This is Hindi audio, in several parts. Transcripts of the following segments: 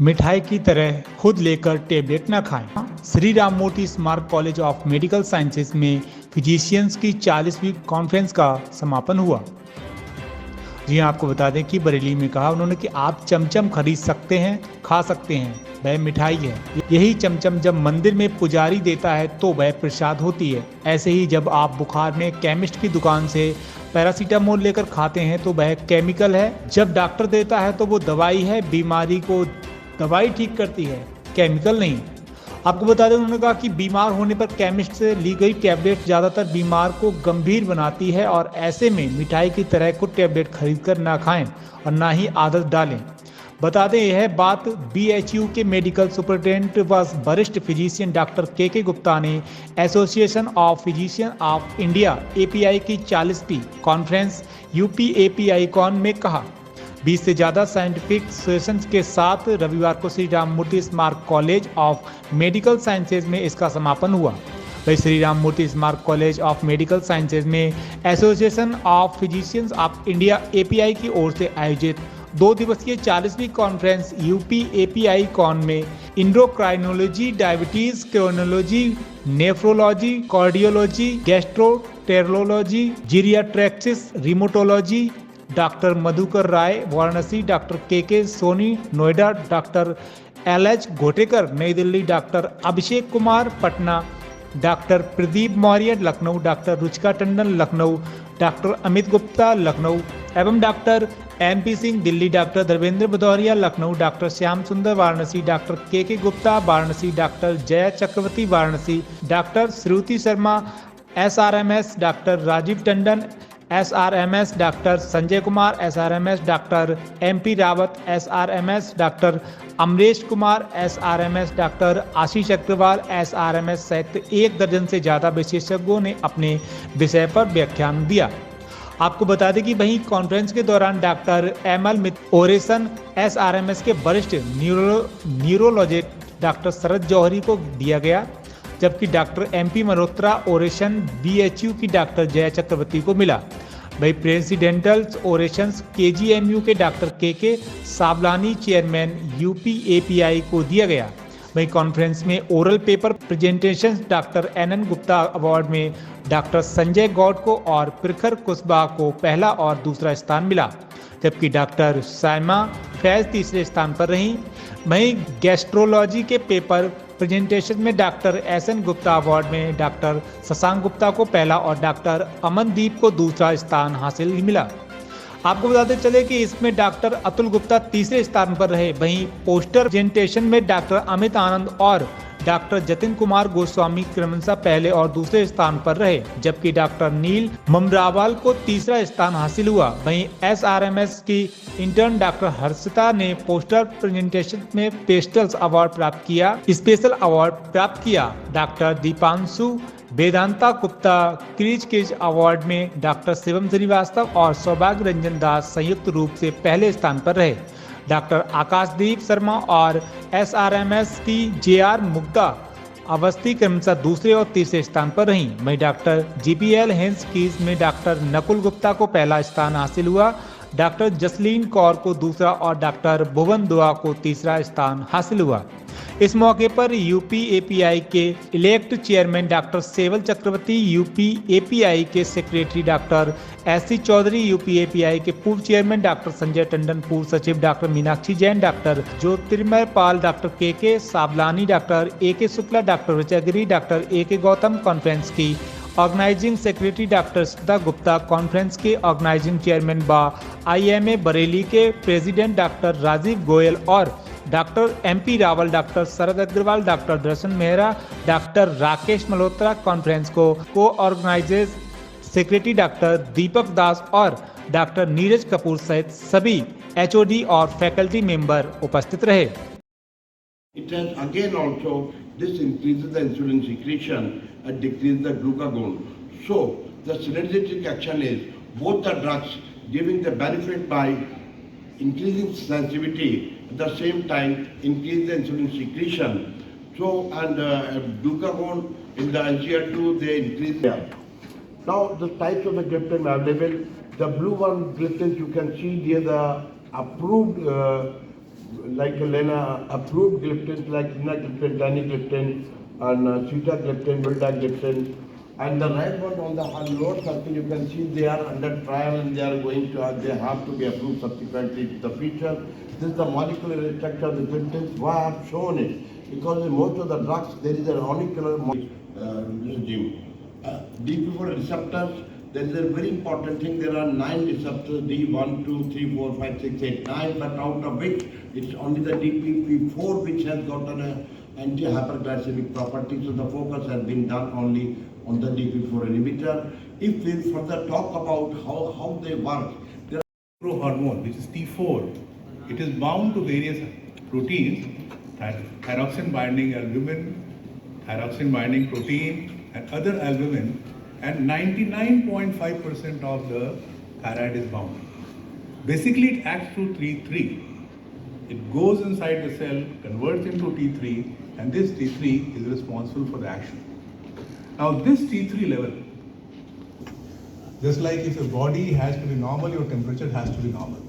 मिठाई की तरह खुद लेकर टेबलेट न खाएं। Shri Ram Murti Smarak college of medical sciences में फिजिशियंस की 40वीं कॉन्फ्रेंस का समापन हुआ। जी हाँ, आपको बता दें कि बरेली में कहा उन्होंने कि आप चमचम खरीद सकते हैं, खा सकते हैं, वह मिठाई है। यही चमचम जब मंदिर में पुजारी देता है तो वह प्रसाद होती है। ऐसे ही जब आप बुखार में केमिस्ट की दुकान से पैरासीटामोल लेकर खाते हैं तो वह केमिकल है। जब डॉक्टर देता है तो वो दवाई है, बीमारी को दवाई ठीक करती है, केमिकल नहीं। आपको बता दें उन्होंने कहा कि बीमार होने पर केमिस्ट से ली गई टैबलेट ज़्यादातर बीमार को गंभीर बनाती है और ऐसे में मिठाई की तरह कुछ टैबलेट खरीद कर ना खाएं और ना ही आदत डालें। बता दें यह बात BHU के मेडिकल सुपरिटेंडेंट व वरिष्ठ फिजिशियन डॉक्टर के गुप्ता ने association of physician of India API की 40वीं कॉन्फ्रेंस UP API कॉन में कहा। 20 से ज़्यादा साइंटिफिक सेशंस के साथ रविवार को Shri Ram Murti Smarak college of medical sciences में इसका समापन हुआ। वही Shri Ram Murti Smarak college of medical sciences में association of physicians of India API की ओर से आयोजित 2 दिवसीय 40वीं कॉन्फ्रेंस UP API कॉन में endocrinology, diabetes, chronology, nephrology, cardiology, gastroenterology, geriatrics, rheumatology, doctor Madhukar Rai Varanasi, doctor K Soni Noida, doctor LH Ghotekar New Delhi, doctor Abhishek Kumar Patna, doctor Pradeep Maurya Lucknow, doctor Ruchika Tandon Lucknow, doctor Amit Gupta Lucknow एवं doctor MP Singh Delhi, doctor Dharmendra Bhadauria Lucknow, doctor Shyam Sundar Varanasi, doctor K Gupta Varanasi, doctor Jaya Chakraborty Varanasi, doctor Shruti Sharma SRMS, doctor Rajeev Tandon SRMS, doctor Sanjay Kumar SRMS, doctor MP Rawat SRMS, doctor Amresh Kumar SRMS, doctor Ashish Agarwal SRMS सहित 1 दर्जन से ज़्यादा विशेषज्ञों ने अपने विषय पर व्याख्यान दिया। आपको बता दें कि वहीं कॉन्फ्रेंस के दौरान डॉक्टर ML ओरेसन SRMS के वरिष्ठ न्यूरोलॉजिस्ट डॉक्टर शरद जौहरी को दिया गया, जबकि doctor MP Malhotra oration BHU की डॉक्टर जया चक्रवर्ती को मिला। वही प्रेसिडेंटल ओरेशंस KGMU के doctor K Sawlani chairman UP API को दिया गया। वहीं कॉन्फ्रेंस में oral paper presentation doctor NN Gupta award में डॉक्टर संजय गौड को और प्रखर कुशवाहा को पहला और दूसरा स्थान मिला, जबकि डॉक्टर साइमा फैज तीसरे स्थान पर रहीं। वहीं गैस्ट्रोलॉजी के पेपर प्रेजेंटेशन में डॉक्टर SN गुप्ता अवार्ड में डॉक्टर शशांक गुप्ता को पहला और डॉक्टर अमनदीप को दूसरा स्थान हासिल मिला। आपको बताते चले कि इसमें डॉक्टर अतुल गुप्ता तीसरे स्थान पर रहे। वहीं पोस्टर प्रेजेंटेशन में डॉक्टर अमित आनंद और डॉक्टर जतिन कुमार गोस्वामी क्रमशः पहले और दूसरे स्थान पर रहे, जबकि डॉक्टर नील ममरावाल को तीसरा स्थान हासिल हुआ। वहीं SRMS की इंटर्न डॉक्टर हर्षिता ने पोस्टर प्रेजेंटेशन में पेस्टल्स अवार्ड प्राप्त किया, स्पेशल अवार्ड प्राप्त किया। Doctor Deepanshu Vedanta Gupta crease award में डॉक्टर शिवम श्रीवास्तव और सौभाग्य रंजन दास संयुक्त रूप से पहले स्थान पर रहे। डॉक्टर आकाशदीप शर्मा और SRMS की JR मुग्धा अवस्थी क्रमशः दूसरे और तीसरे स्थान पर रहीं। वहीं डॉक्टर GPL हेंस कीज में डॉक्टर नकुल गुप्ता को पहला स्थान हासिल हुआ, डॉक्टर जसलीन कौर को दूसरा और डॉक्टर भुवन दुआ को तीसरा स्थान हासिल हुआ। इस मौके पर UP API के elect chairman doctor Saibal Chakraborty, UP API के secretary doctor SC Chaudhary, UP API के पूर्व चेयरमैन डॉक्टर संजय टंडन, पूर्व सचिव डॉक्टर मीनाक्षी जैन, डॉक्टर ज्योतिर्मय Pal, doctor K Sawlani, doctor AK Shukla, doctor Richa Giri, doctor AK Gautam, conference की organising secretary doctor Shraddha Gupta, conference के ऑर्गेनाइजिंग चेयरमैन IMA बरेली के प्रेसिडेंट डॉक्टर राजीव गोयल और doctor MP Rawal, doctor Sharad Agarwal, doctor Darshan Mehra, doctor Rakesh Malhotra, conference को organiser secretary doctor Deepak Das और डॉक्टर नीरज कपूर सहित सभी HOD और फैकल्टी मेंबर उपस्थित रहे। It has again also, this increases the insulin secretion and decreases the glucagon. So the synergistic action is both the drugs giving the benefit by increasing sensitivity, at the same time increase the insulin secretion. So and glucagon in the SGLT2 they increase. Now the types of the gliptin available. The blue one gliptins you can see here the approved like Lena approved gliptins like linagliptin, danigliptin, and sitagliptin, vildagliptin. And the right one on the lower circle, you can see they are under trial and they are going to, they have to be approved subsequently to the future. This is the molecular structure of the gliptins. Why I have shown it? Because in most of the drugs, there is an unicular regime. DP4 receptors, there is a very important thing. There are 9 receptors, D1, 2, 3, 4, 5, 6, 8, 9, but out of which it's only the DPP4 which has got an anti-hyperglycemic property. So the focus has been done only on the DP4 inhibitor. If we further talk about how they work, there are hormone, which is T4, it is bound to various proteins, thyroxine binding albumin, thyroxine binding protein, and other albumin, and 99.5% of the thyroid is bound. Basically, it acts through T3. It goes inside the cell, converts into T3, and this T3 is responsible for the action. Now, this T3 level, just like if your body has to be normal, your temperature has to be normal.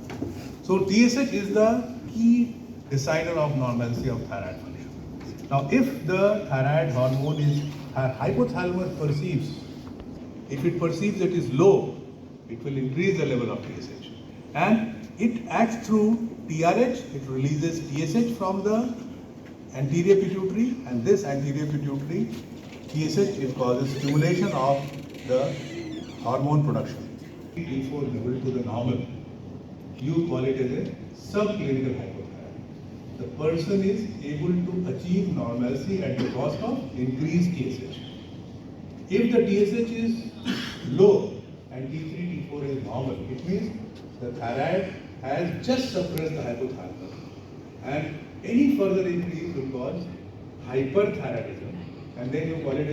So TSH is the key decider of normalcy of thyroid function. Now, if the thyroid hormone is hypothalamus perceives, if it perceives that it is low, it will increase the level of TSH. And it acts through TRH, it releases TSH from the anterior pituitary, and this anterior pituitary TSH it causes stimulation of the hormone production. T4 level to the normal, you call it as a subclinical hypothyroid. The person is able to achieve normalcy at the cost of increased TSH. If the TSH is low and T3, T4 is normal, it means the thyroid has just suppressed the hypothalamus, and any further increase will cause hyperthyroidism, and then you call it